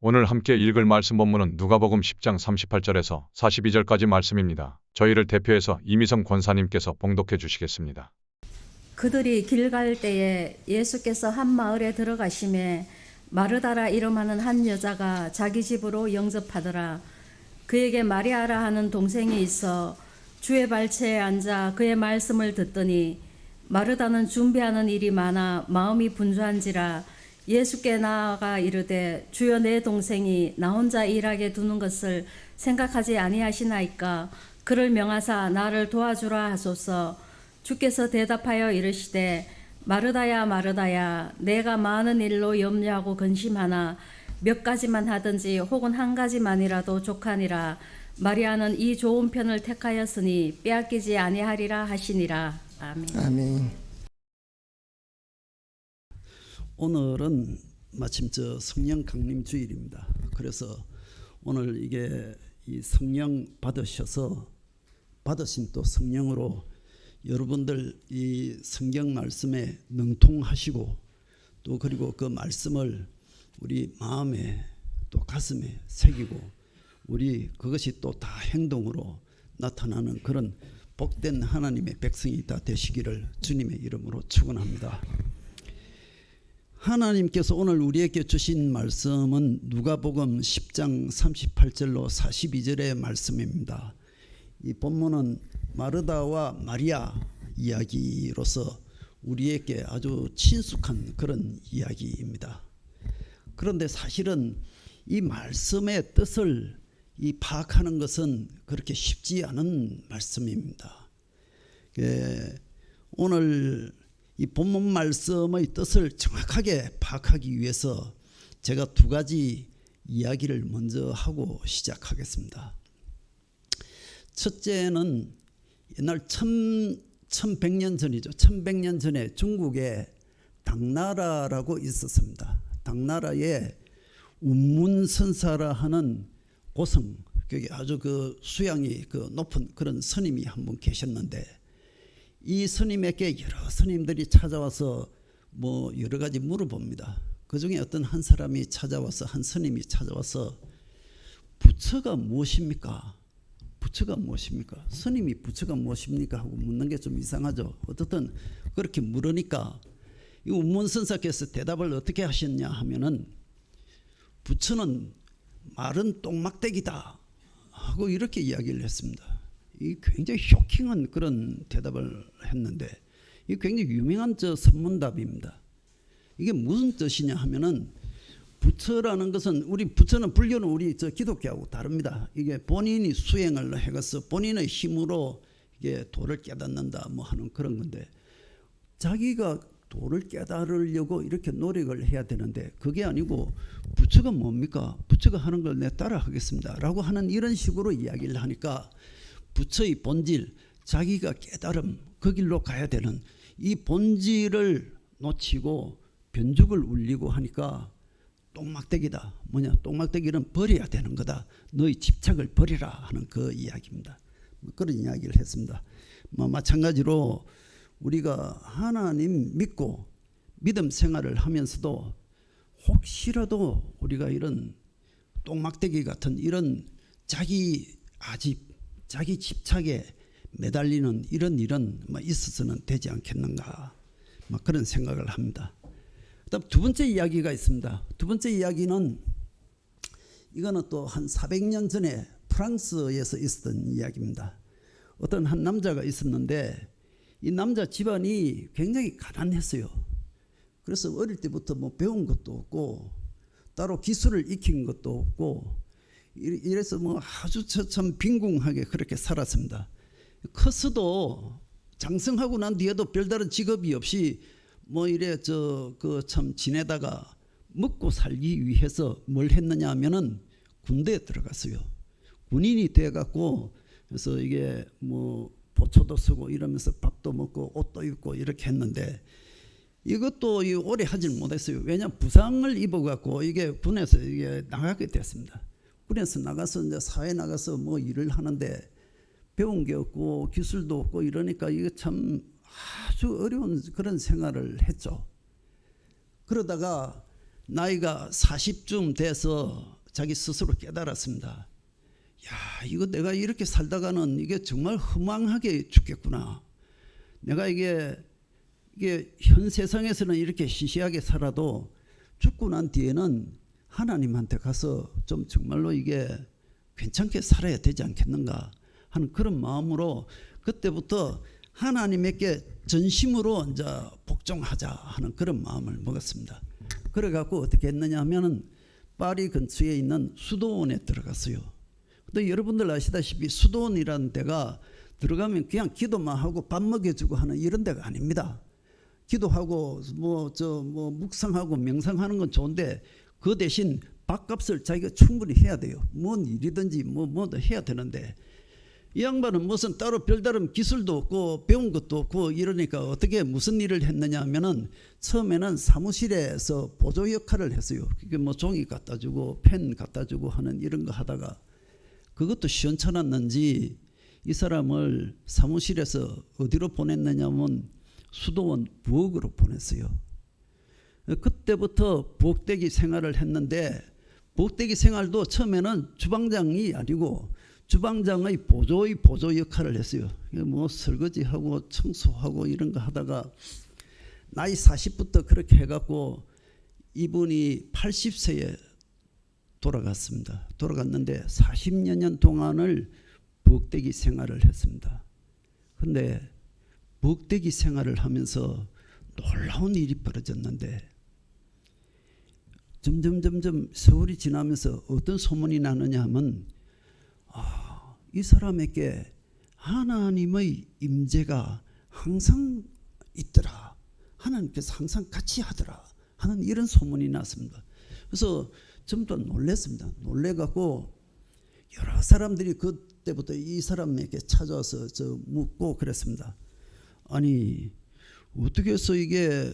오늘 함께 읽을 말씀 본문은 누가복음 10장 38절에서 42절까지 말씀입니다. 저희를 대표해서 이미성 권사님께서 봉독해 주시겠습니다. 그들이 길 갈 때에 예수께서 한 마을에 들어가심에 마르다라 이름하는 한 여자가 자기 집으로 영접하더라. 그에게 마리아라 하는 동생이 있어 주의 발치에 앉아 그의 말씀을 듣더니 마르다는 준비하는 일이 많아 마음이 분주한지라 예수께 나아가 이르되 주여, 내 동생이 나 혼자 일하게 두는 것을 생각하지 아니하시나이까. 그를 명하사 나를 도와주라 하소서. 주께서 대답하여 이르시되 마르다야 마르다야, 내가 많은 일로 염려하고 근심하나 몇 가지만 하든지 혹은 한 가지만이라도 족하니라. 마리아는 이 좋은 편을 택하였으니 빼앗기지 아니하리라 하시니라. 아멘. 아멘. 오늘은 마침 성령 강림 주일입니다. 그래서 오늘 이게 이 성령 받으신 또 성령으로 여러분들 이 성경 말씀에 능통하시고 또 그리고 그 말씀을 우리 마음에 또 가슴에 새기고 우리 그것이 또 다 행동으로 나타나는 그런 복된 하나님의 백성이 다 되시기를 주님의 이름으로 축원합니다. 하나님께서 오늘 우리에게 주신 말씀은 누가복음 10장 38절로 42절의 말씀입니다. 이 본문은 마르다와 마리아 이야기로서 우리에게 아주 친숙한 그런 이야기입니다. 그런데 사실은 이 말씀의 뜻을 파악하는 것은 그렇게 쉽지 않은 말씀입니다. 오늘 이 본문 말씀의 뜻을 정확하게 파악하기 위해서 제가 두 가지 이야기를 먼저 하고 시작하겠습니다. 첫째는 옛날 1100년 전이죠. 1100년 전에 중국에 당나라라고 있었습니다. 당나라에 운문선사라 하는 고성, 그게 아주 그 수양이 높은 그런 스님이 한 분 계셨는데, 이 스님에게 여러 스님들이 찾아와서 뭐 여러 가지 물어봅니다. 그 중에 어떤 한 사람이 찾아와서, 한 스님이 찾아와서 부처가 무엇입니까? 부처가 무엇입니까? 스님이 부처가 무엇입니까? 하고 묻는 게 좀 이상하죠. 어떻든 그렇게 물으니까 이 운문선사께서 대답을 어떻게 하셨냐 하면은, 부처는 마른 똥막대기다 하고 이렇게 이야기를 했습니다. 이 굉장히 쇼킹한 그런 대답을 했는데, 이 굉장히 유명한 선문답입니다. 이게 무슨 뜻이냐 하면은, 부처라는 것은, 부처는 불교는 우리 기독교하고 다릅니다. 이게 본인이 수행을 해가서 본인의 힘으로 이게 도를 깨닫는다 뭐 하는 그런 건데, 자기가 도를 깨달으려고 이렇게 노력을 해야 되는데, 그게 아니고 부처가 뭡니까? 부처가 하는 걸 내 따라 하겠습니다 라고 하는 이런 식으로 이야기를 하니까, 부처의 본질, 자기가 깨달음, 그 길로 가야 되는 이 본질을 놓치고 변죽을 울리고 하니까 똥막대기다. 뭐냐? 똥막대기는 버려야 되는 거다. 너의 집착을 버리라 하는 그 이야기입니다. 그런 이야기를 했습니다. 마찬가지로 우리가 하나님 믿고 믿음 생활을 하면서도 혹시라도 우리가 이런 똥막대기 같은 이런 자기 아집, 자기 집착에 매달리는 이런 일은 있어서는 되지 않겠는가, 그런 생각을 합니다. 그다음 두 번째 이야기가 있습니다. 두 번째 이야기는, 이거는 또 한 400년 전에 프랑스에서 있었던 이야기입니다. 어떤 한 남자가 있었는데, 이 남자 집안이 굉장히 가난했어요. 그래서 어릴 때부터 뭐 배운 것도 없고 따로 기술을 익힌 것도 없고, 이래서 뭐 아주 참 빈궁하게 그렇게 살았습니다. 커서도 장성하고 난 뒤에도 별다른 직업이 없이 뭐 이래 참 지내다가 먹고 살기 위해서 뭘 했느냐 하면은 군대에 들어갔어요. 군인이 돼 갖고, 그래서 이게 뭐 보초도 쓰고 이러면서 밥도 먹고 옷도 입고 이렇게 했는데, 이것도 오래 하질 못했어요. 왜냐, 부상을 입어갖고 이게 군에서 이게 나가게 됐습니다. 군에서 나가서 이제 사회 나가서 뭐 일을 하는데 배운 게 없고 기술도 없고 이러니까 이게 참 아주 어려운 그런 생활을 했죠. 그러다가 나이가 40쯤 돼서 자기 스스로 깨달았습니다. 야, 이거 내가 이렇게 살다가는 이게 정말 허망하게 죽겠구나. 내가 이게 현 세상에서는 이렇게 시시하게 살아도 죽고 난 뒤에는 하나님한테 가서 좀 정말로 이게 괜찮게 살아야 되지 않겠는가 하는 그런 마음으로 그때부터 하나님께 전심으로 이제 복종하자 하는 그런 마음을 먹었습니다. 그래갖고 어떻게 했느냐 하면은 파리 근처에 있는 수도원에 들어갔어요. 근데 여러분들 아시다시피 수도원이라는 데가 들어가면 그냥 기도만 하고 밥 먹여주고 하는 이런 데가 아닙니다. 기도하고 묵상하고 명상하는 건 좋은데 그 대신 밥값을 자기가 충분히 해야 돼요. 뭔 일이든지 뭐도 해야 되는데 이 양반은 무슨 따로 별다른 기술도 없고 배운 것도 없고 이러니까 어떻게 무슨 일을 했느냐 하면은 처음에는 사무실에서 보조 역할을 했어요. 그게 뭐 종이 갖다 주고 펜 갖다 주고 하는 이런 거 하다가 그것도 시원찮았는지 이 사람을 사무실에서 어디로 보냈느냐면 수도원 부엌으로 보냈어요. 그때부터 부엌대기 생활을 했는데 부엌대기 생활도 처음에는 주방장이 아니고 주방장의 보조 역할을 했어요. 뭐 설거지하고 청소하고 이런 거 하다가 나이 40부터 그렇게 해갖고 이분이 80세에 돌아갔습니다. 돌아갔는데 40여 년 동안을 부엌대기 생활을 했습니다. 근데 부엌대기 생활을 하면서 놀라운 일이 벌어졌는데 점점 세월이 지나면서 어떤 소문이 나느냐 하면 이 사람에게 하나님의 임재가 항상 있더라. 하나님께서 항상 같이 하더라 하는 이런 소문이 났습니다. 그래서 전부 다 놀랐습니다. 놀래갖고 여러 사람들이 그때부터 이 사람에게 찾아와서 묻고 그랬습니다. 아니 어떻게 해서 이게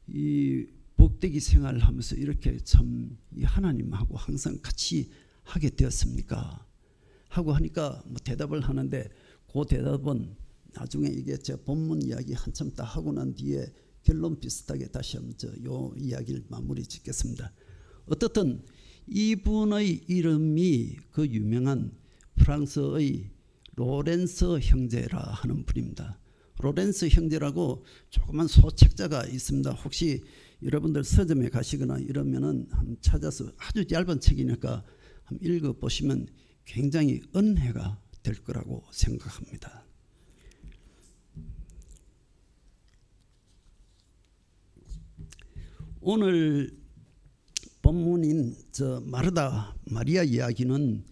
이 복되기 생활을 하면서 이렇게 참 하나님하고 항상 같이 하게 되었습니까? 하고 하니까 뭐 대답을 하는데 그 대답은 나중에 이게 제 본문 이야기 한참 다 하고 난 뒤에 결론 비슷하게 다시 한번 요 이야기를 마무리 짓겠습니다. 어떻든 이분의 이름이 그 유명한 프랑스의 로렌스 형제라 하는 분입니다. 로렌스 형제라고 조그만 소책자가 있습니다. 혹시 여러분들 서점에 가시거나 이러면은 한번 찾아서 아주 얇은 책이니까 한번 읽어보시면 굉장히 은혜가 될 거라고 생각합니다. 오늘 본문인 마르다 마리아 이야기는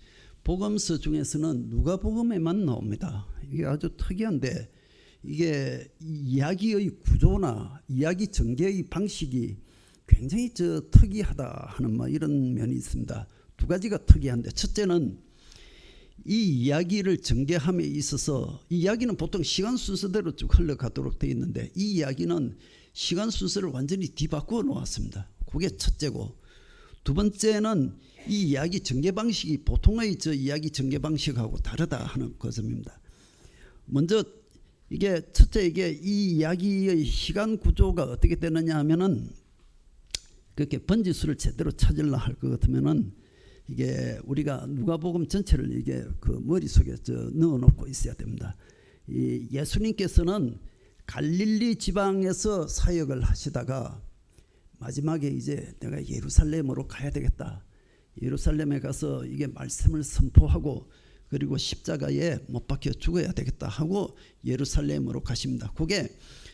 복음서 중에서는 누가복음에만 나옵니다. 이게 아주 특이한데 이게 이야기의 구조나 이야기 전개의 방식이 굉장히 특이하다 하는 이런 면이 있습니다. 두 가지가 특이한데 첫째는 이 이야기를 전개함에 있어서 이 이야기는 보통 시간 순서대로 쭉 흘러가도록 되어 있는데 이 이야기는 시간 순서를 완전히 뒤바꾸어 놓았습니다. 그게 첫째고 두 번째는 이 이야기 전개 방식이 보통의 이야기 전개 방식하고 다르다 하는 것입니다. 먼저 이게 첫째 이 이야기의 시간 구조가 어떻게 되느냐 하면은 그렇게 번지수를 제대로 찾으려 할 것 같으면은 이게 우리가 누가복음 전체를 이게 그 머릿속에 넣어놓고 있어야 됩니다. 이 예수님께서는 갈릴리 지방에서 사역을 하시다가 마지막에 이제 내가 예루살렘으로 가야 되겠다. 예루살렘에 가서 이게 말씀을 선포하고 그리고 십자가에 못 박혀 죽어야 되겠다 하고 예루살렘으로 가십니다. 그게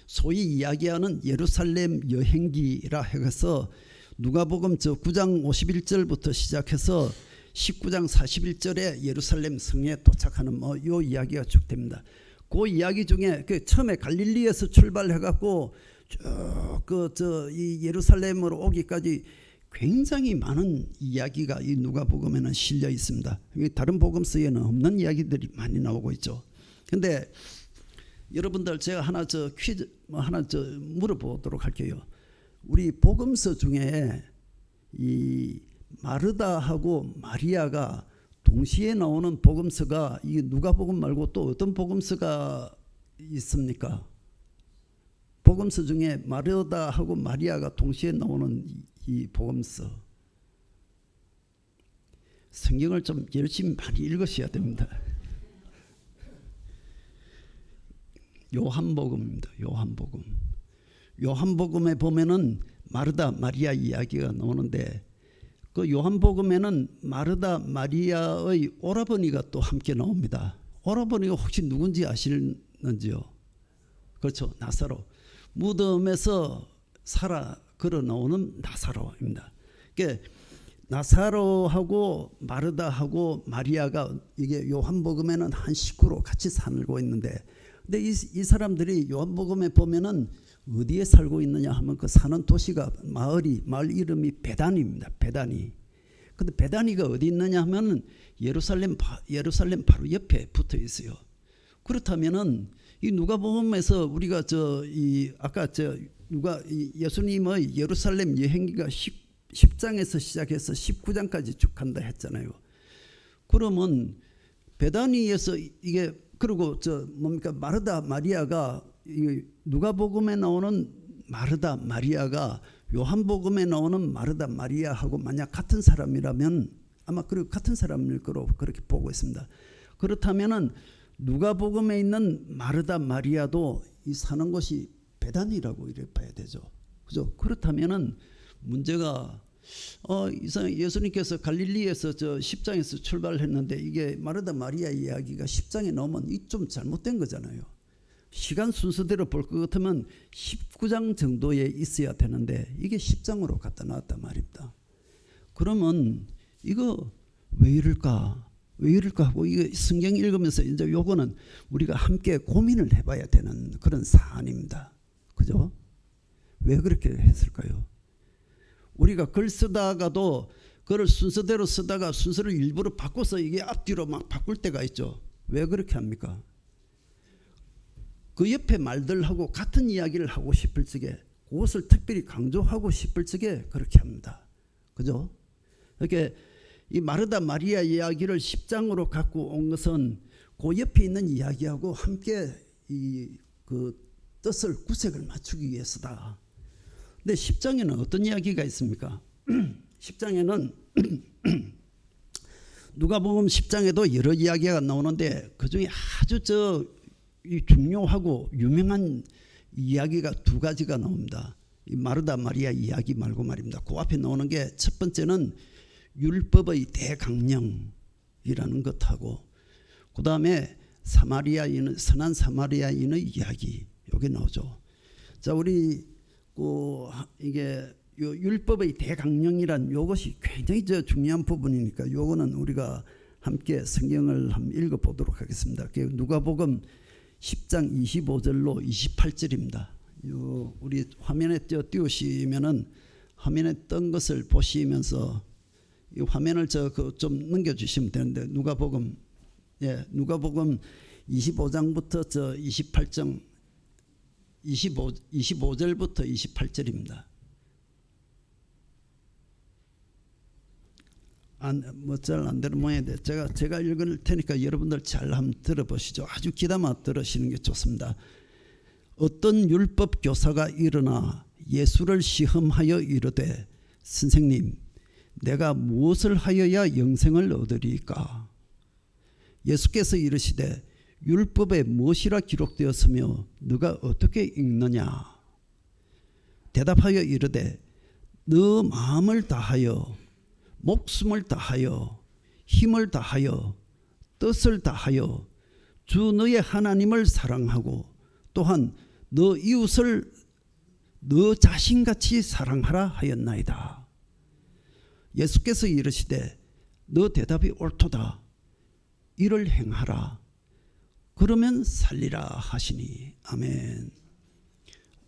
소위 이야기하는 예루살렘 여행기라 해서 누가복음 9장 51절부터 시작해서 19장 41절에 예루살렘 성에 도착하는 요 이야기가 쭉 됩니다. 그 이야기 중에 처음에 갈릴리에서 출발해갖고 쭉 이 예루살렘으로 오기까지 굉장히 많은 이야기가 이 누가복음에는 실려 있습니다. 다른 복음서에는 없는 이야기들이 많이 나오고 있죠. 근데 여러분들 제가 하나 퀴즈 하나 물어보도록 할게요. 우리 복음서 중에 이 마르다하고 마리아가 동시에 나오는 복음서가 이 누가복음 말고 또 어떤 복음서가 있습니까? 복음서 중에 마르다하고 마리아가 동시에 나오는 이 복음서. 성경을 좀 열심히 많이 읽으셔야 됩니다. 요한복음입니다. 요한복음. 요한복음에 보면은 마르다 마리아 이야기가 나오는데 그 요한복음에는 마르다 마리아의 오라버니가 또 함께 나옵니다. 오라버니가 혹시 누군지 아시는지요? 그렇죠. 나사로. 무덤에서 살아 걸어 나오는 나사로입니다. 그러니까 나사로하고 마르다하고 마리아가 이게 요한복음에는 한 식구로 같이 살고 있는데, 근데 이 사람들이 요한복음에 보면은 어디에 살고 있느냐 하면 그 사는 도시가 마을 이름이 베다니입니다. 베다니. 근데 베다니가 어디 있느냐 하면은 예루살렘 바로 옆에 붙어 있어요. 그렇다면은 이 누가복음에서 우리가 아까 예수님의 예루살렘 여행기가 10장에서 시작해서 19장까지 쭉 간다 했잖아요. 그러면 베다니에서 이게 그리고 마르다 마리아가 누가복음에 나오는 마르다 마리아가 요한복음에 나오는 마르다 마리아하고 만약 같은 사람이라면 아마 그리고 같은 사람일 거로 그렇게 보고 있습니다. 그렇다면은 누가복음에 있는 마르다 마리아도 이 사는 곳이 베다니라고 이렇게 봐야 되죠. 그죠? 그렇다면은 문제가 예수님께서 갈릴리에서 10장에서 출발했는데 이게 마르다 마리아 이야기가 10장에 나오면 이 좀 잘못된 거잖아요. 시간 순서대로 볼 것 같으면 19장 정도에 있어야 되는데 이게 10장으로 갖다 놨단 말입니다. 그러면 이거 왜 이럴까? 왜 이럴까 하고 이거 성경 읽으면서 이제 요거는 우리가 함께 고민을 해봐야 되는 그런 사안입니다. 그죠? 왜 그렇게 했을까요? 우리가 글 쓰다가도 글을 순서대로 쓰다가 순서를 일부러 바꿔서 이게 앞뒤로 막 바꿀 때가 있죠. 왜 그렇게 합니까? 그 옆에 말들하고 같은 이야기를 하고 싶을 적에 그것을 특별히 강조하고 싶을 적에 그렇게 합니다. 그죠? 이렇게 이 마르다 마리아 이야기를 10장으로 갖고 온 것은 그 옆에 있는 이야기하고 함께 그 뜻을 구색을 맞추기 위해서다. 근데 10장에는 어떤 이야기가 있습니까? 10장에는 누가복음 10장에도 여러 이야기가 나오는데 그중에 아주 중요하고 유명한 이야기가 두 가지가 나옵니다. 이 마르다 마리아 이야기 말고 말입니다. 그 앞에 나오는 게 첫 번째는 율법의 대강령이라는 것하고 그 다음에 선한 사마리아인의 이야기 여기 나오죠. 자, 우리 이게 율법의 대강령이란 요것이 굉장히 중요한 부분이니까 요거는 우리가 함께 성경을 한번 읽어보도록 하겠습니다. 누가복음 10장 25절로 28절입니다. 우리 화면에 띄우시면은 화면에 뜬 것을 보시면서 이 화면을 좀 넘겨주시면 되는데 누가복음 25장부터 28장 25절부터 28절입니다. 잘 안 되는 모양인데 제가 읽을 테니까 여러분들 잘 한번 들어보시죠. 아주 귀담아 들으시는 게 좋습니다. 어떤 율법 교사가 일어나 예수를 시험하여 이르되 선생님 내가 무엇을 하여야 영생을 얻으리까? 예수께서 이르시되 율법에 무엇이라 기록되었으며 너가 어떻게 읽느냐? 대답하여 이르되 너 마음을 다하여 목숨을 다하여 힘을 다하여 뜻을 다하여 주 너의 하나님을 사랑하고 또한 너 이웃을 너 자신같이 사랑하라 하였나이다. 예수께서 이르시되 너 대답이 옳도다. 이를 행하라. 그러면 살리라 하시니. 아멘.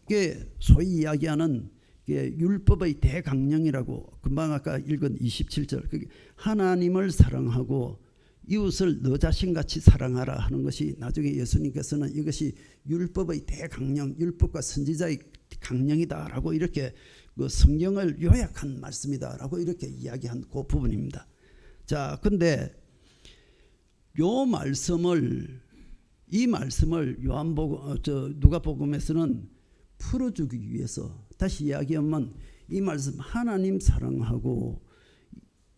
이게 소위 이야기하는 율법의 대강령이라고 금방 아까 읽은 27절 하나님을 사랑하고 이웃을 너 자신같이 사랑하라 하는 것이 나중에 예수님께서는 이것이 율법의 대강령 율법과 선지자의 강령이다라고 이렇게 그 성경을 요약한 말씀이다라고 이렇게 이야기한 그 부분입니다. 자, 근데 이 말씀을 누가복음에서는 풀어주기 위해서 다시 이야기하면 이 말씀 하나님 사랑하고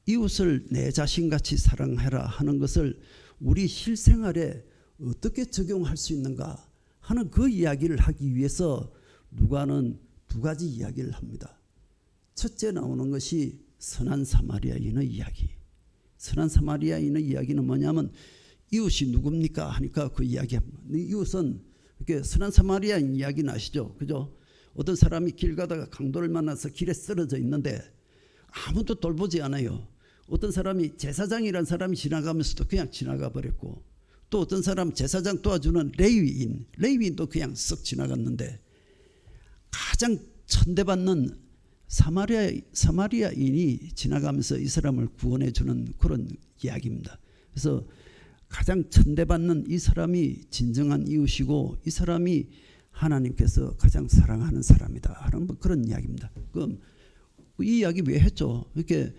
이웃을 내 자신같이 사랑해라 하는 것을 우리 실생활에 어떻게 적용할 수 있는가 하는 그 이야기를 하기 위해서 누가는 두 가지 이야기를 합니다. 첫째 나오는 것이 선한 사마리아인의 이야기. 선한 사마리아인의 이야기는 뭐냐면 이웃이 누굽니까 하니까 그 이야기합니다. 이웃은 이렇게 선한 사마리아인 이야기는 아시죠? 그죠? 어떤 사람이 길 가다가 강도를 만나서 길에 쓰러져 있는데 아무도 돌보지 않아요. 어떤 사람이 제사장이라는 사람이 지나가면서도 그냥 지나가 버렸고, 또 어떤 사람 제사장 도와주는 레위인도 그냥 쓱 지나갔는데, 가장 천대받는 사마리아인이 지나가면서 이 사람을 구원해 주는 그런 이야기입니다. 그래서 가장 천대받는 이 사람이 진정한 이웃이고 이 사람이 하나님께서 가장 사랑하는 사람이다 하는 그런 이야기입니다. 그럼 이 이야기 왜 했죠? 이렇게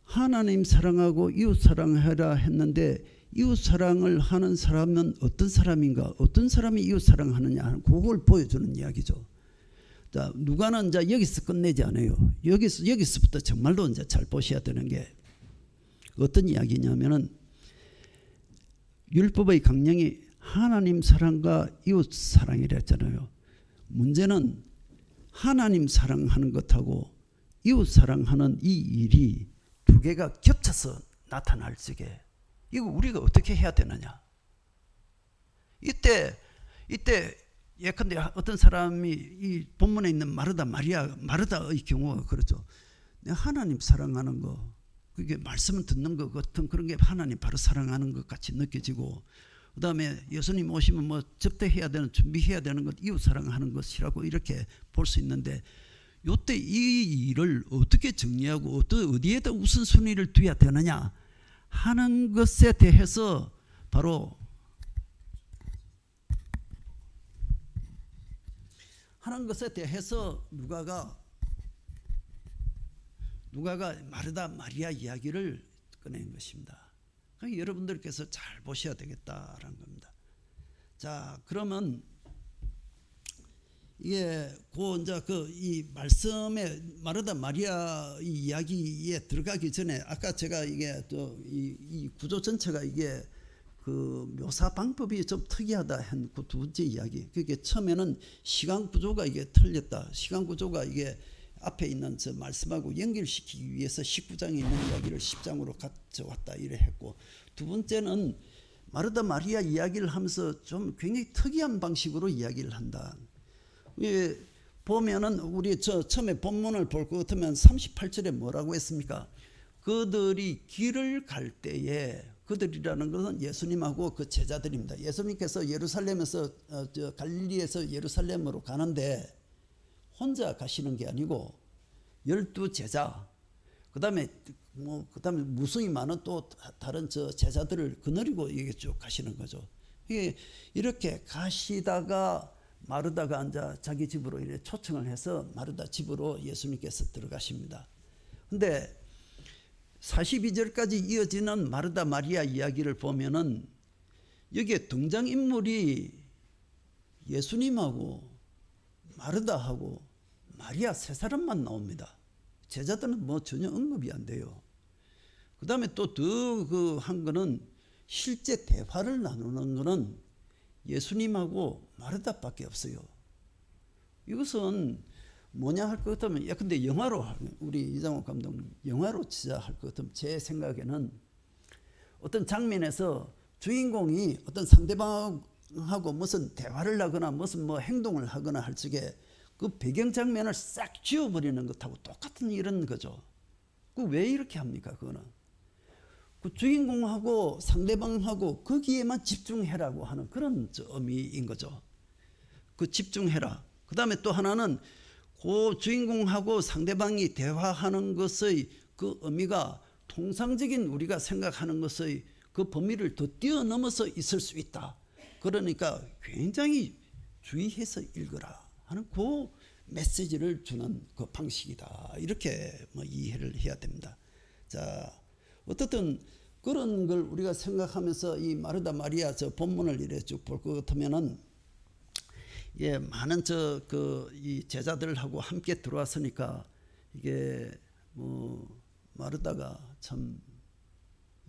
하나님 사랑하고 이웃 사랑해라 했는데 이웃 사랑을 하는 사람은 어떤 사람인가? 어떤 사람이 이웃 사랑하느냐 하는 그걸 보여주는 이야기죠. 자, 누가는 이제 여기서 끝내지 않아요. 여기서부터 정말로 이제 잘 보셔야 되는 게 어떤 이야기냐면은 율법의 강령이 하나님 사랑과 이웃 사랑이라 했잖아요. 문제는 하나님 사랑하는 것하고 이웃 사랑하는 이 일이 두 개가 겹쳐서 나타날 적에 이거 우리가 어떻게 해야 되느냐? 이때 예컨대 어떤 사람이 이 본문에 있는 마르다의 경우가 그렇죠. 내가 하나님 사랑하는 거, 그게 말씀을 듣는 것 같은 그런 게 하나님 바로 사랑하는 것 같이 느껴지고, 그 다음에 예수님 오시면 뭐 접대해야 되는, 준비해야 되는 것, 이웃 사랑하는 것이라고 이렇게 볼 수 있는데, 요때 이 일을 어떻게 정리하고 어디에다 우선순위를 둬야 되느냐 하는 것에 대해서 바로 하는 것에 대해서 누가가 마르다 마리아 이야기를 꺼낸 것입니다. 그러니까 여러분들께서 잘 보셔야 되겠다라는 겁니다. 자, 그러면 이게 이제 이 말씀에 마르다 마리아 이야기에 들어가기 전에 아까 제가 이게 이 구조 전체가 이게 그 묘사 방법이 좀 특이하다 한 그 두 번째 이야기. 그게 처음에는 시간 구조가 이게 틀렸다. 시간 구조가 이게 앞에 있는 저 말씀하고 연결시키기 위해서 19장에 있는 이야기를 10장으로 가져왔다 이래 했고, 두 번째는 마르다 마리아 이야기를 하면서 좀 굉장히 특이한 방식으로 이야기를 한다. 보면은 우리 처음에 본문을 볼 것 같으면 38절에 뭐라고 했습니까? 그들이 길을 갈 때에, 그들이라는 것은 예수님하고 그 제자들입니다. 예수님께서 예루살렘에서 갈릴리에서 예루살렘으로 가는데 혼자 가시는 게 아니고 12제자, 그다음에 무수히 많은 또 다른 제자들을 거느리고 이게 쭉 가시는 거죠. 이렇게 가시다가 마르다가 앉아 자기 집으로 이렇게 초청을 해서 마르다 집으로 예수님께서 들어가십니다. 근데 42절까지 이어지는 마르다 마리아 이야기를 보면은 여기에 등장인물이 예수님하고 마르다하고 마리아 세 사람만 나옵니다. 제자들은 뭐 전혀 언급이 안 돼요. 그 다음에 또 더 한 거는 실제 대화를 나누는 거는 예수님하고 마르다밖에 없어요. 이것은 뭐냐 할 것 같으면, 근데 영화로, 우리 이장호 감독님 영화로 진짜 할 것 같으면 제 생각에는 어떤 장면에서 주인공이 어떤 상대방하고 무슨 대화를 하거나 무슨 뭐 행동을 하거나 할 적에 그 배경 장면을 싹 지워버리는 것하고 똑같은 이런 거죠. 그 왜 이렇게 합니까? 그거는 그 주인공하고 상대방하고 거기에만 집중해라고 하는 그런 의미인 거죠. 그 집중해라. 그 다음에 또 하나는 그 주인공하고 상대방이 대화하는 것의 그 의미가 통상적인 우리가 생각하는 것의 그 범위를 더 뛰어넘어서 있을 수 있다. 그러니까 굉장히 주의해서 읽어라 하는 그 메시지를 주는 그 방식이다. 이렇게 뭐 이해를 해야 됩니다. 자, 어떻든 그런 걸 우리가 생각하면서 이 마르다 마리아 본문을 이래 쭉 볼 것 같으면은, 많은 이 제자들하고 함께 들어왔으니까 이게 뭐 마르다가 참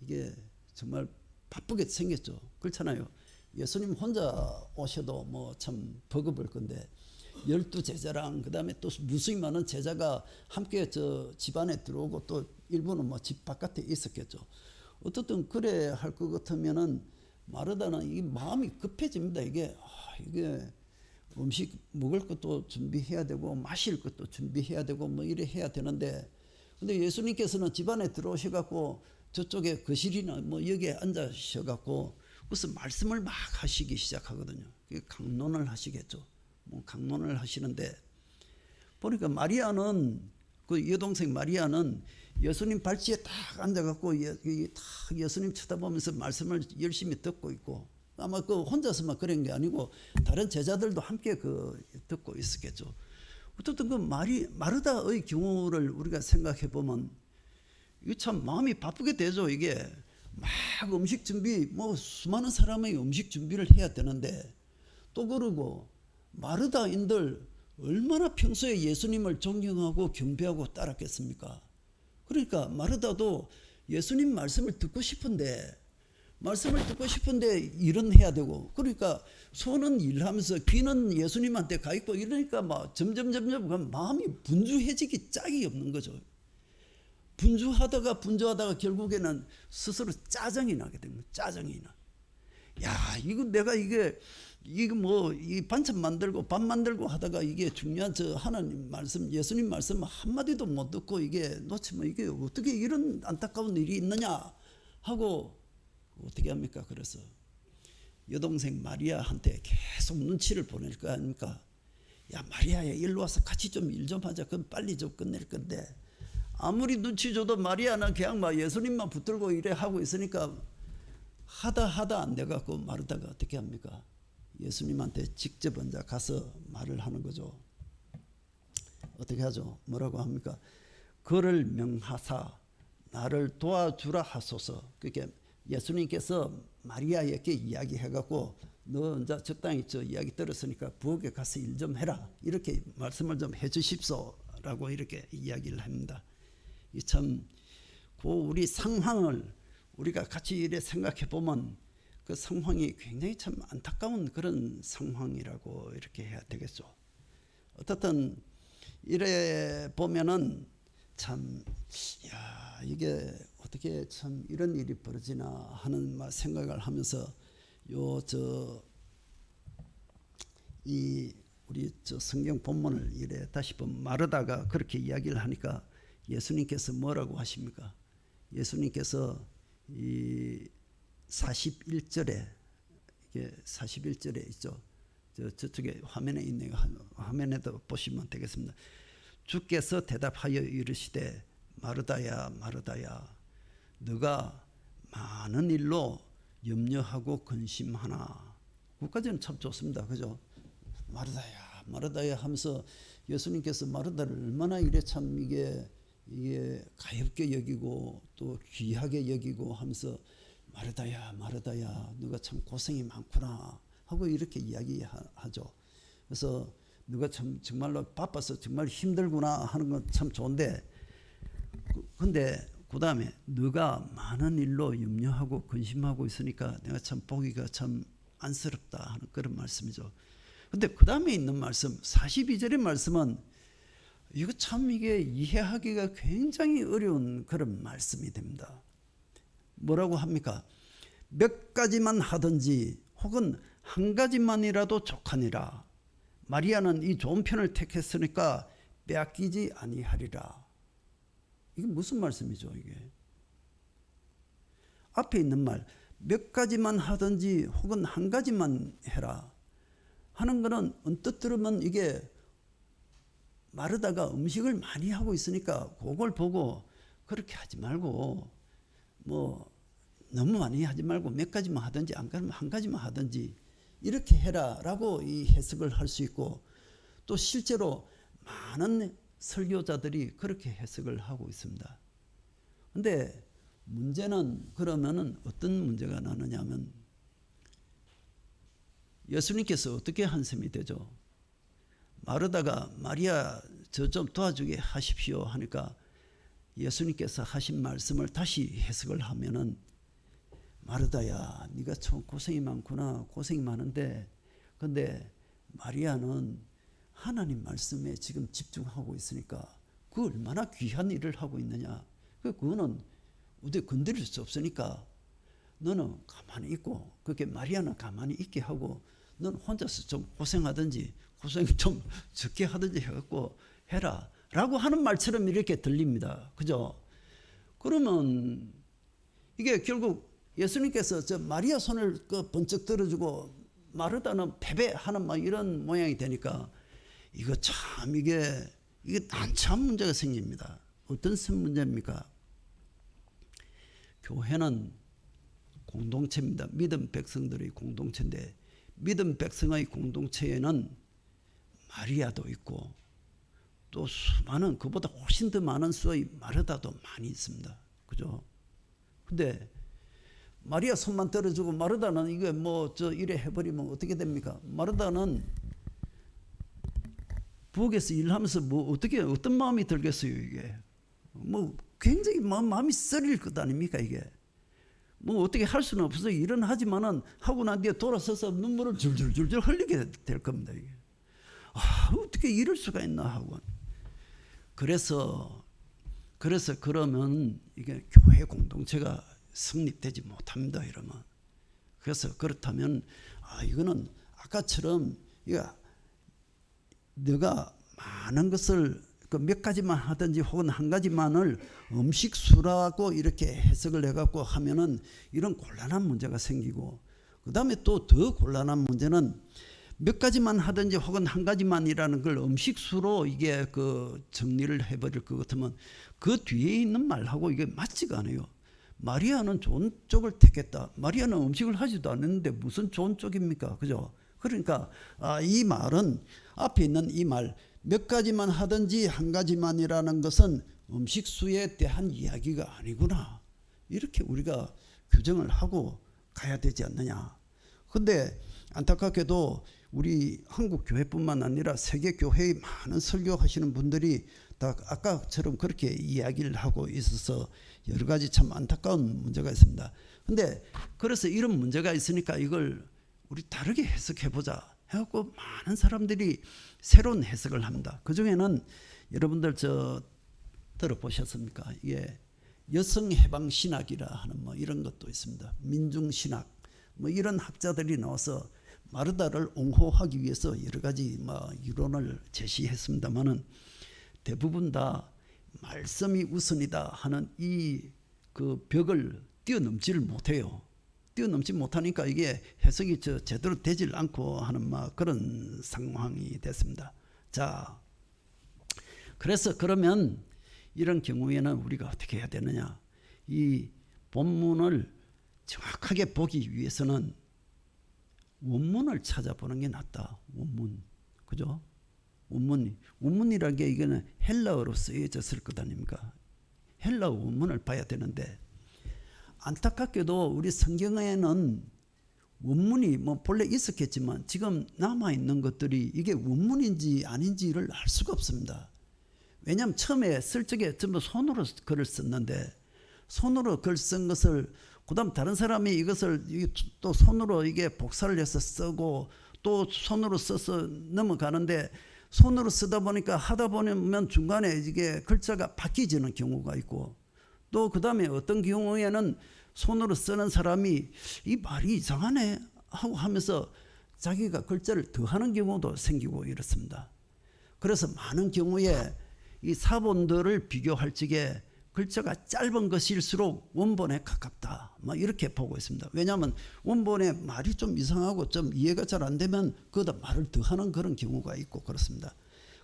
이게 정말 바쁘게 생겼죠. 그렇잖아요. 예수님 혼자 오셔도 뭐 참 버거울 건데 12제자랑 그다음에 또 무수히 많은 제자가 함께 저 집안에 들어오고 또 일부는 뭐 집 바깥에 있었겠죠. 어떻든 그래 할 것 같으면은 마르다는 이 마음이 급해집니다. 이게 음식 먹을 것도 준비해야 되고 마실 것도 준비해야 되고 뭐 이래 해야 되는데, 근데 예수님께서는 집안에 들어오셔갖고 저쪽에 거실이나 뭐 여기에 앉으셔갖고 무슨 말씀을 막 하시기 시작하거든요. 강론을 하시겠죠. 뭐 강론을 하시는데 보니까 마리아는 그 여동생 마리아는 예수님 발치에 딱 앉아갖고 딱 예수님 쳐다보면서 말씀을 열심히 듣고 있고, 아마 그 혼자서만 그런 게 아니고 다른 제자들도 함께 그 듣고 있었겠죠. 어쨌든 그 마르다의 경우를 우리가 생각해 보면 이게 참 마음이 바쁘게 되죠. 이게 막 음식 준비, 뭐 수많은 사람의 음식 준비를 해야 되는데, 또 그러고 마르다인들 얼마나 평소에 예수님을 존경하고 경배하고 따랐겠습니까? 그러니까 마르다도 예수님 말씀을 듣고 싶은데 일은 해야 되고, 그러니까 손은 일하면서 귀는 예수님한테 가 있고 이러니까 막 점점 마음이 분주해지기 짝이 없는 거죠. 분주하다가 결국에는 스스로 짜증이 나게 됩니다. 짜증이 나. 야, 이거 내가 이거 뭐 이 반찬 만들고 밥 만들고 하다가 이게 중요한 저 하나님 말씀, 예수님 말씀 한마디도 못 듣고 이게 놓치면 이게 어떻게 이런 안타까운 일이 있느냐 하고 어떻게 합니까? 그래서 여동생 마리아한테 계속 눈치를 보낼 거 아닙니까? 야, 마리아야, 일로 와서 같이 좀 일 좀 하자. 그럼 빨리 좀 끝낼 건데, 아무리 눈치 줘도 마리아는 그냥 막 예수님만 붙들고 이래 하고 있으니까 하다 안 돼갖고 마르다가 어떻게 합니까? 예수님한테 직접 먼저 가서 말을 하는 거죠. 어떻게 하죠? 뭐라고 합니까? 그를 명하사 나를 도와주라 하소서. 그렇게 예수님께서 마리아에게 이야기해갖고 너 이제 적당히 저 이야기 들었으니까 부엌에 가서 일 좀 해라, 이렇게 말씀을 좀 해주십소라고 이렇게 이야기를 합니다. 이 참 그 우리 상황을 우리가 같이 이래 생각해 보면 그 상황이 굉장히 참 안타까운 그런 상황이라고 이렇게 해야 되겠죠. 어떻든 이래 보면은 참, 야, 이게 어떻게 참 이런 일이 벌어지나 하는 생각을 하면서 우리 성경 본문을 이래 다시 보면 마르다가 그렇게 이야기를 하니까 예수님께서 뭐라고 하십니까? 예수님께서 이 41절에, 이게 41절에 있죠. 저쪽에 화면에 있네요. 화면에도 보시면 되겠습니다. 주께서 대답하여 이르시되 마르다야 마르다야, 너가 많은 일로 염려하고 근심하나. 그까지는 참 좋습니다. 그죠? 마르다야 마르다야 하면서 예수님께서 마르다를 얼마나 이래 참 이게 가볍게 여기고 또 귀하게 여기고 하면서 마르다야 마르다야, 너가 참 고생이 많구나 하고 이렇게 이야기하죠. 그래서 너가 정말로 바빠서 정말 힘들구나 하는 건 참 좋은데, 근데 그 다음에 너가 많은 일로 염려하고 근심하고 있으니까 내가 참 보기가 참 안쓰럽다 하는 그런 말씀이죠. 근데 그 다음에 있는 말씀 42절의 말씀은 이거 참 이게 이해하기가 굉장히 어려운 그런 말씀이 됩니다. 뭐라고 합니까? 몇 가지만 하든지 혹은 한 가지만이라도 족하니라. 마리아는 이 좋은 편을 택했으니까 빼앗기지 아니하리라. 이게 무슨 말씀이죠? 이게 앞에 있는 말 몇 가지만 하든지 혹은 한 가지만 해라 하는 거는 언뜻 들으면 이게 마르다가 음식을 많이 하고 있으니까 그걸 보고 그렇게 하지 말고 뭐 너무 많이 하지 말고 몇 가지만 하든지 안 그러면 한 가지만 하든지 이렇게 해라라고 이 해석을 할 수 있고, 또 실제로 많은 설교자들이 그렇게 해석을 하고 있습니다. 근데 문제는 그러면은 어떤 문제가 나느냐면 예수님께서 어떻게 한 셈이 되죠? 마르다가 마리아 저 좀 도와주게 하십시오 하니까 예수님께서 하신 말씀을 다시 해석을 하면은 마르다야 네가 참 고생이 많구나. 고생이 많은데 근데 마리아는 하나님 말씀에 지금 집중하고 있으니까 그 얼마나 귀한 일을 하고 있느냐. 그거는 어디 건드릴 수 없으니까 너는 가만히 있고 그렇게 마리아는 가만히 있게 하고 너는 혼자서 좀 고생하든지 고생 좀 적게 하든지 해갖고 해라 라고 하는 말처럼 이렇게 들립니다. 그죠? 그러면 이게 결국 예수님께서 저 마리아 손을 번쩍 들어주고 마르다는 패배하는 막 이런 모양이 되니까 이거 참 이게 한참 문제가 생깁니다. 어떤 문제입니까? 교회는 공동체입니다. 믿음 백성들의 공동체인데 믿음 백성의 공동체에는 마리아도 있고 또 수많은 그보다 훨씬 더 많은 수의 마르다도 많이 있습니다. 그죠? 근데 마리아 손만 들어주고 마르다는 이게 뭐 저 이래 해버리면 어떻게 됩니까? 마르다는 부엌에서 일하면서 뭐 어떻게 어떤 마음이 들겠어요 이게? 뭐 굉장히 마음이 쓰릴 것 아닙니까 이게? 뭐 어떻게 할 수는 없어서 일은 하지만은 하고 난 뒤에 돌아서서 눈물을 줄줄줄줄 흘리게 될 겁니다 이게. 아 어떻게 이럴 수가 있나 하고. 그래서 그러면 이게 교회 공동체가 성립되지 못합니다 이러면. 그래서 그렇다면 이거는 아까처럼 내가 많은 것을 그 몇 가지만 하든지 혹은 한 가지만을 음식수라고 이렇게 해석을 해갖고 하면은 이런 곤란한 문제가 생기고 그 다음에 또 더 곤란한 문제는 몇 가지만 하든지 혹은 한 가지만이라는 걸 음식수로 이게 그 정리를 해버릴 것 같으면 그 뒤에 있는 말하고 이게 맞지가 않아요. 마리아는 좋은 쪽을 택했다. 마리아는 음식을 하지도 않았는데 무슨 좋은 쪽입니까? 그죠? 그러니까 이 말은 앞에 있는 이 말 몇 가지만 하든지 한 가지만이라는 것은 음식수에 대한 이야기가 아니구나. 이렇게 우리가 규정을 하고 가야 되지 않느냐. 근데 안타깝게도 우리 한국 교회뿐만 아니라 세계 교회의 많은 설교하시는 분들이 다 아까처럼 그렇게 이야기를 하고 있어서 여러 가지 참 안타까운 문제가 있습니다. 근데 그래서 이런 문제가 있으니까 이걸 우리 다르게 해석해보자 해갖고 많은 사람들이 새로운 해석을 합니다. 그 중에는 여러분들 들어보셨습니까? 이게 여성해방신학이라 하는 뭐 이런 것도 있습니다. 민중신학 뭐 이런 학자들이 나와서 마르다를 옹호하기 위해서 여러 가지 뭐 이론을 제시했습니다만은 대부분 다 말씀이 우선이다 하는 이 그 벽을 뛰어넘지를 못해요. 뛰어넘지 못하니까 이게 해석이 제대로 되질 않고 하는 막 그런 상황이 됐습니다. 자, 그래서 그러면 이런 경우에는 우리가 어떻게 해야 되느냐? 이 본문을 정확하게 보기 위해서는 원문을 찾아보는 게 낫다. 원문, 그죠? 원문이라는 게 이거는 헬라어로 쓰여졌을 것 아닙니까? 헬라어 원문을 봐야 되는데 안타깝게도 우리 성경에는 원문이 뭐 본래 있었겠지만 지금 남아 있는 것들이 이게 원문인지 아닌지를 알 수가 없습니다. 왜냐하면 처음에 쓸 적에 전부 손으로 글을 썼는데 손으로 글 쓴 것을 그다음 다른 사람이 이것을 또 손으로 이게 복사를 해서 쓰고 또 손으로 써서 넘어가는데 손으로 쓰다 보니까 하다 보면 중간에 이게 글자가 바뀌지는 경우가 있고 또 그 다음에 어떤 경우에는 손으로 쓰는 사람이 이 말이 이상하네 하고 하면서 자기가 글자를 더하는 경우도 생기고 이렇습니다. 그래서 많은 경우에 이 사본들을 비교할 적에 글자가 짧은 것일수록 원본에 가깝다. 뭐 이렇게 보고 있습니다. 왜냐하면 원본에 말이 좀 이상하고 좀 이해가 잘 안 되면 거기다 말을 더하는 그런 경우가 있고 그렇습니다.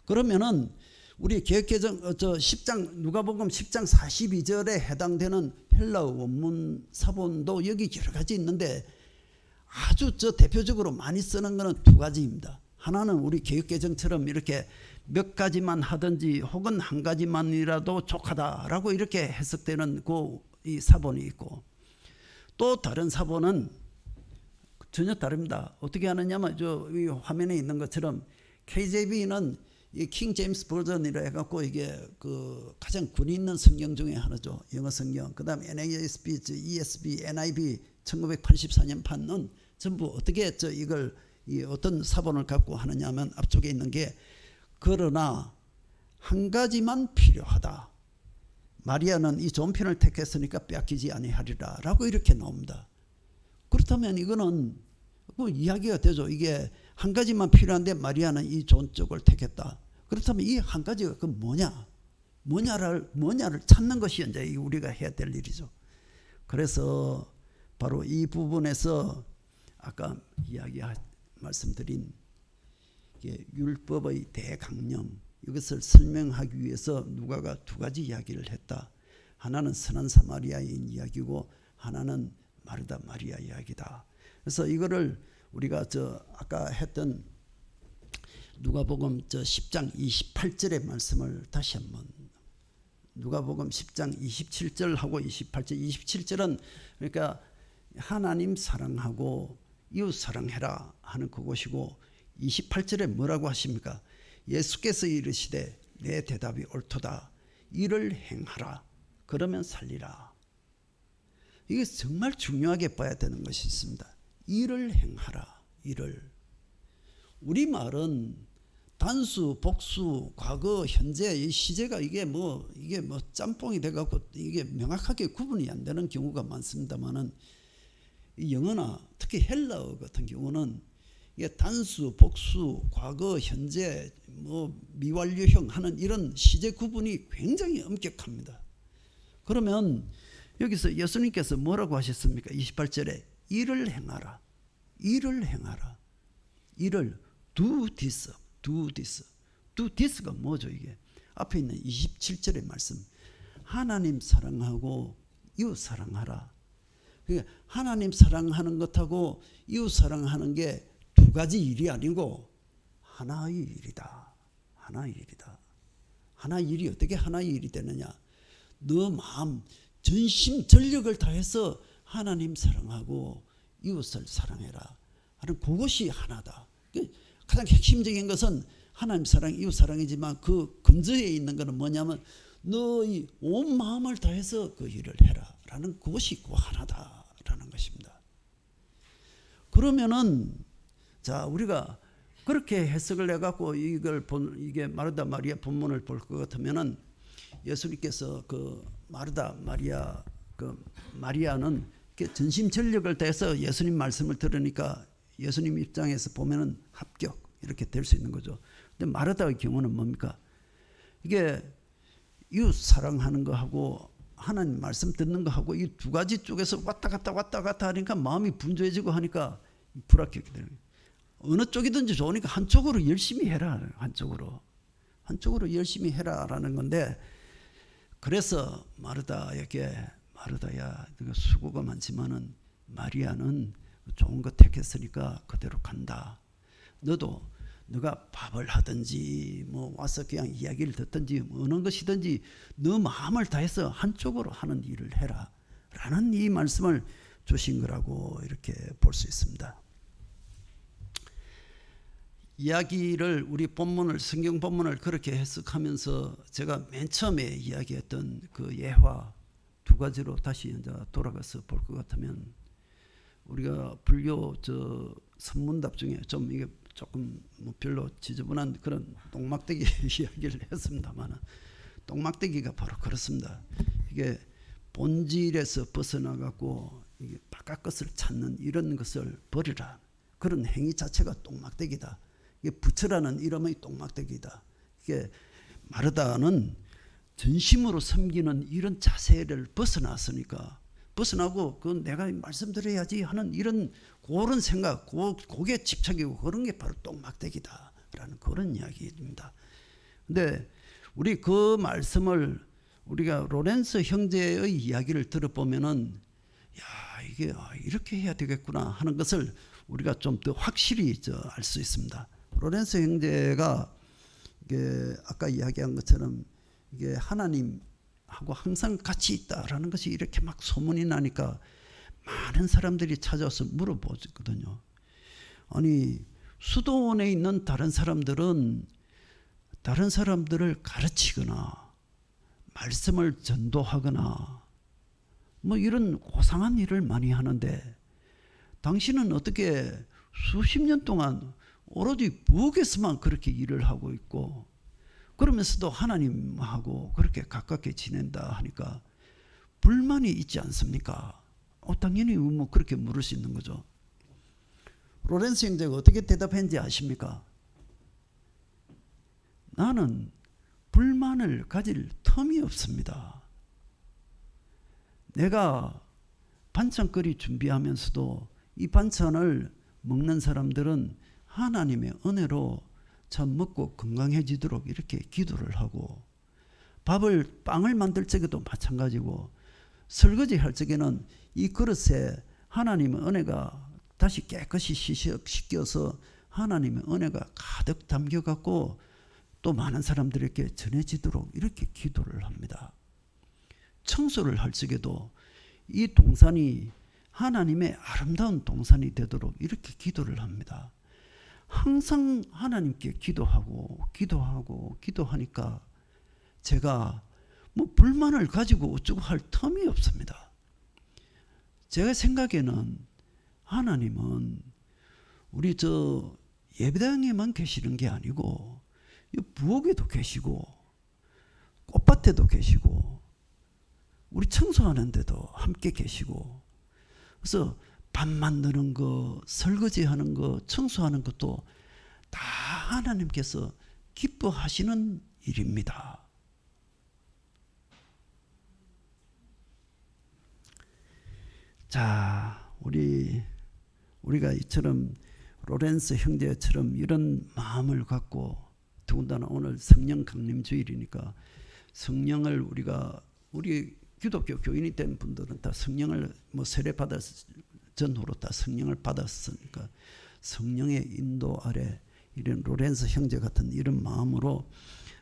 그러면은 우리 개혁개정 10장 누가복음 10장 42절에 해당되는 헬라어 원문 사본도 여기 여러 가지 있는데 아주 대표적으로 많이 쓰는 것은 두 가지입니다. 하나는 우리 개혁개정처럼 이렇게 몇 가지만 하든지 혹은 한 가지만이라도 족하다라고 이렇게 해석되는 이 사본이 있고 또 다른 사본은 전혀 다릅니다. 어떻게 하느냐면 이 화면에 있는 것처럼 KJV는 이 킹 제임스 버전이라 해갖고 이게 그 가장 권위 있는 성경 중에 하나죠. 영어 성경. 그다음에 NASB, ESB, NIV 1984년 판은 전부 어떻게 이걸 이 어떤 사본을 갖고 하느냐면 앞쪽에 있는 게 그러나 한 가지만 필요하다. 마리아는 이 좋은 편을 택했으니까 빼앗기지 아니하리라라고 이렇게 나옵니다. 그렇다면 이거는 뭐 이야기가 되죠. 이게 한 가지만 필요한데 마리아는 이 좋은 쪽을 택했다. 그렇다면 이 한 가지가 그 뭐냐를 찾는 것이 이제 우리가 해야 될 일이죠. 그래서 바로 이 부분에서 아까 말씀드린 율법의 대강령 이것을 설명하기 위해서 누가가 두 가지 이야기를 했다. 하나는 선한 사마리아인 이야기고 하나는 마르다 마리아 이야기다. 그래서 이거를 우리가 아까 했던 누가복음 10장 28절의 말씀을 다시 한번 누가복음 10장 27절하고 28절 27절은 그러니까 하나님 사랑하고 이웃 사랑해라 하는 그것이고 28절에 뭐라고 하십니까? 예수께서 이르시되 내 대답이 옳도다. 이를 행하라. 그러면 살리라. 이게 정말 중요하게 봐야 되는 것이 있습니다. 이를 행하라. 이를. 우리말은 단수, 복수, 과거, 현재, 이 시제가 이게 뭐 짬뽕이 돼갖고 이게 명확하게 구분이 안 되는 경우가 많습니다만은 이 영어나 특히 헬라어 같은 경우는 이게 단수, 복수, 과거, 현재, 미완료형 하는 이런 시제 구분이 굉장히 엄격합니다. 그러면 여기서 예수님께서 뭐라고 하셨습니까? 28절에 이를 행하라. 이를 행하라. 이를 do this. do this. do this가 뭐죠 이게? 앞에 있는 27절의 말씀. 하나님 사랑하고 이웃 사랑하라. 그러니까 하나님 사랑하는 것하고 이웃 사랑하는 게 두 가지 일이 아니고 하나의 일이다. 하나의 일이다. 하나의 일이 어떻게 하나의 일이 되느냐? 너 마음 전심 전력을 다해서 하나님 사랑하고 이웃을 사랑해라 하는 그것이 하나다. 가장 핵심적인 것은 하나님 사랑, 이웃 사랑이지만 그 근저에 있는 것은 뭐냐면 너의 온 마음을 다해서 그 일을 해라 라는 그것이 그 하나다라는 것입니다. 그러면은 자 우리가 그렇게 해석을 해갖고 이게 마르다 마리아 본문을 볼 것 같으면은 예수님께서 그 마르다 마리아 마리아는 전심 전력을 다해서 예수님 말씀을 들으니까 예수님 입장에서 보면은 합격 이렇게 될 수 있는 거죠. 근데 마르다의 경우는 뭡니까? 이게 이웃 사랑하는 거하고 하나님 말씀 듣는 거하고 이 두 가지 쪽에서 왔다 갔다 하니까 마음이 분주해지고 하니까 불합격이 되는 거예요. 어느 쪽이든지 좋으니까 한쪽으로 열심히 해라. 한쪽으로 열심히 해라라는 건데 그래서 마르다에게 마르다야 네가 수고가 많지만은 마리아는 좋은 거 택했으니까 그대로 간다. 너도 너가 밥을 하든지 와서 그냥 이야기를 듣든지 어느 것이든지 너 마음을 다해서 한쪽으로 하는 일을 해라 라는 이 말씀을 주신 거라고 이렇게 볼 수 있습니다. 이야기를 우리 본문을 성경 본문을 그렇게 해석하면서 제가 맨 처음에 이야기했던 그 예화 두 가지로 다시 이제 돌아가서 볼 것 같으면 우리가 불교 선문답 중에 좀 이게 조금 별로 지저분한 그런 똥막대기 이야기를 했습니다만 똥막대기가 바로 그렇습니다. 이게 본질에서 벗어나 갖고 이게 바깥 것을 찾는 이런 것을 버리라. 그런 행위 자체가 똥막대기다. 이게 부처라는 이름의 똥막대기다. 이게 마르다는 전심으로 섬기는 이런 자세를 벗어났으니까 벗어나고 그 내가 말씀드려야지 하는 이런 그런 생각, 그게 집착이고 그런 게 바로 똥막대기다라는 그런 이야기입니다. 근데 우리 그 말씀을 우리가 로렌스 형제의 이야기를 들어보면은 야 이게 이렇게 해야 되겠구나 하는 것을 우리가 좀 더 확실히 알 수 있습니다. 로렌스 형제가 이게 아까 이야기한 것처럼 이게 하나님하고 항상 같이 있다라는 것이 이렇게 막 소문이 나니까 많은 사람들이 찾아와서 물어보거든요. 아니 수도원에 있는 다른 사람들은 다른 사람들을 가르치거나 말씀을 전도하거나 뭐 이런 고상한 일을 많이 하는데 당신은 어떻게 수십 년 동안 오로지 부엌에서만 그렇게 일을 하고 있고 그러면서도 하나님하고 그렇게 가깝게 지낸다 하니까 불만이 있지 않습니까? 당연히 뭐 그렇게 물을 수 있는 거죠. 로렌스 형제가 어떻게 대답했는지 아십니까? 나는 불만을 가질 틈이 없습니다. 내가 반찬거리 준비하면서도 이 반찬을 먹는 사람들은 하나님의 은혜로 참 먹고 건강해지도록 이렇게 기도를 하고 빵을 만들 적에도 마찬가지고 설거지 할 적에는 이 그릇에 하나님의 은혜가 다시 깨끗이 씻겨서 하나님의 은혜가 가득 담겨갖고 또 많은 사람들에게 전해지도록 이렇게 기도를 합니다. 청소를 할 적에도 이 동산이 하나님의 아름다운 동산이 되도록 이렇게 기도를 합니다. 항상 하나님께 기도하니까 제가 뭐 불만을 가지고 어쩌고 할 틈이 없습니다. 제가 생각에는 하나님은 우리 저 예배당에만 계시는 게 아니고 부엌에도 계시고 꽃밭에도 계시고 우리 청소하는 데도 함께 계시고 그래서 밥 만드는 거, 설거지하는 거, 청소하는 것도 다 하나님께서 기뻐하시는 일입니다. 자, 우리가 이처럼 로렌스 형제처럼 이런 마음을 갖고 더군다나 오늘 성령 강림 주일이니까 성령을 우리 기독교 교인이 된 분들은 다 성령을 뭐 세례 전후로 다 성령을 받았으니까 성령의 인도 아래 이런 로렌스 형제 같은 이런 마음으로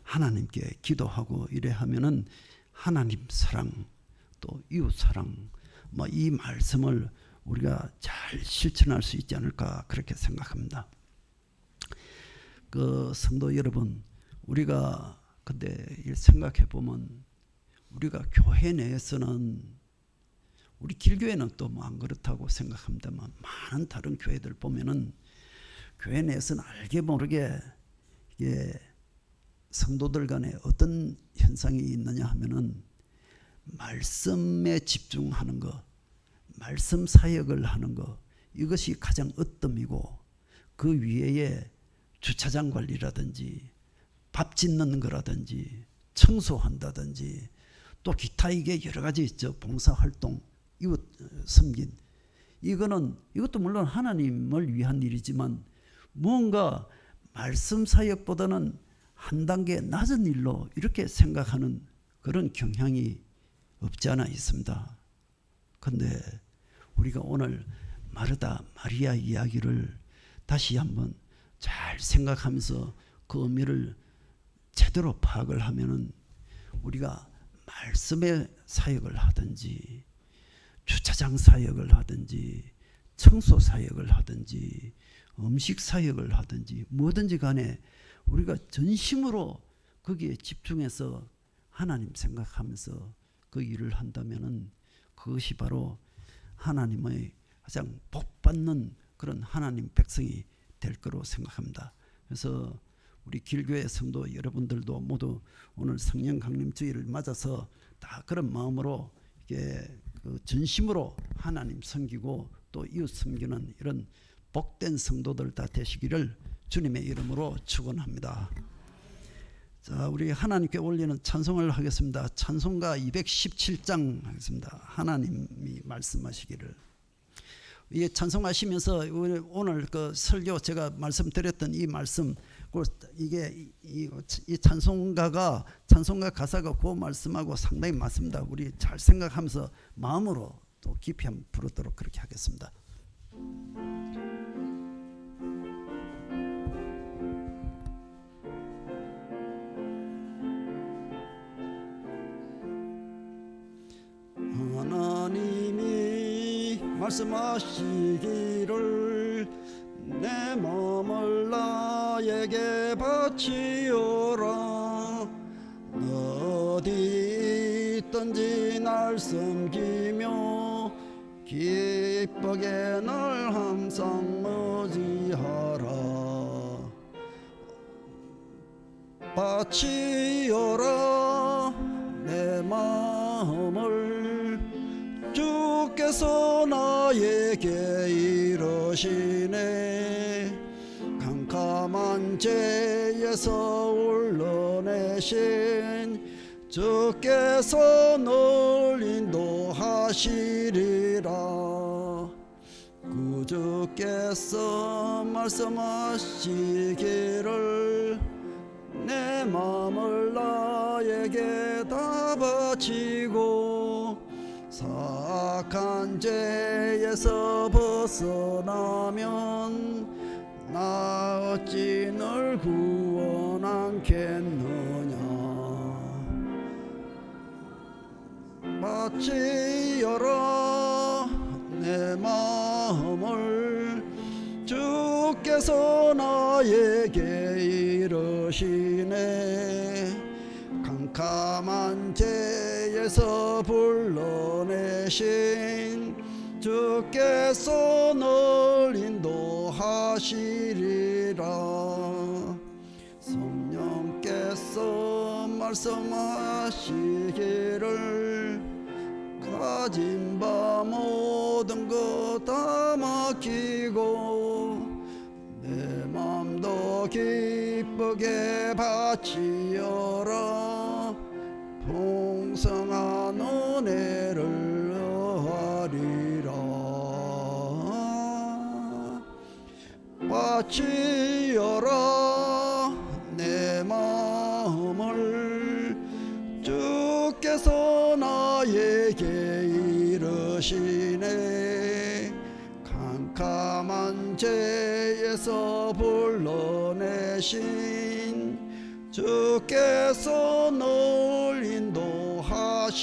하나님께 기도하고 이래 하면은 하나님 사랑 또 이웃 사랑 뭐 이 말씀을 우리가 잘 실천할 수 있지 않을까 그렇게 생각합니다. 그 성도 여러분, 우리가 근데 생각해 보면 우리가 교회 내에서는 우리 길교회는 또 뭐 안 그렇다고 생각합니다만 많은 다른 교회들 보면은 교회 내에서는 알게 모르게 이게 성도들 간에 어떤 현상이 있느냐 하면은 말씀에 집중하는 거, 말씀 사역을 하는 거 이것이 가장 으뜸이고 그 위에 주차장 관리라든지 밥 짓는 거라든지 청소한다든지 또 기타 이게 여러 가지 있죠. 봉사활동, 이웃 섬긴 이것도 물론 하나님을 위한 일이지만 뭔가 말씀 사역보다는 한 단계 낮은 일로 이렇게 생각하는 그런 경향이 없지 않아 있습니다. 그런데 우리가 오늘 마르다 마리아 이야기를 다시 한번 잘 생각하면서 그 의미를 제대로 파악을 하면은 우리가 말씀의 사역을 하든지 주차장 사역을 하든지 청소 사역을 하든지 음식 사역을 하든지 뭐든지 간에 우리가 전심으로 거기에 집중해서 하나님 생각하면서 그 일을 한다면은 그것이 바로 하나님의 가장 복받는 그런 하나님 백성이 될 거로 생각합니다. 그래서 우리 길교회 성도 여러분들도 모두 오늘 성령 강림 주일을 맞아서 다 그런 마음으로 이게 그 전심으로 하나님 섬기고 또 이웃 섬기는 이런 복된 성도들 다 되시기를 주님의 이름으로 축원합니다. 자, 우리 하나님께 올리는 찬송을 하겠습니다. 찬송가 217장 하겠습니다. 하나님이 말씀하시기를. 이 찬송하시면서 오늘 그 설교 제가 말씀드렸던 이 말씀 이게 이 찬송가 가사가 그 말씀하고 상당히 맞습니다. 우리 잘 생각하면서 마음으로 또 깊이 한번 부르도록 그렇게 하겠습니다. 하나님이 말씀하시기를 내 마음을 나에게 바치오라. 어디 있든지 날 섬기며 기쁘게 날 항상 맞이하라. 바치오라 내 마음을. 주께서 나에게 이르시네. 캄캄한 죄에서 울러내신 주께서 널 인도하시리라. 구주께서 말씀하시기를 내 마음을 나에게 다 바치고 사악한 죄에서 벗어나면 나 어찌 널 구원하겠느냐. 바치어라 내 마음을. 주께서 나에게 이르시네. 캄캄한 죄에서 불러내신 주께서 널 인도하시리라. 성령께서 말씀하시기를 가진 바 모든 것 다 맡기고 내 맘도 기쁘게 바치어라. 풍성한 은혜를 얻으리라. 바치어라 내 마음을. 주께서 나에게 이르시네. 캄캄한 죄에서 불러내신 주께서 널 인도하시리라.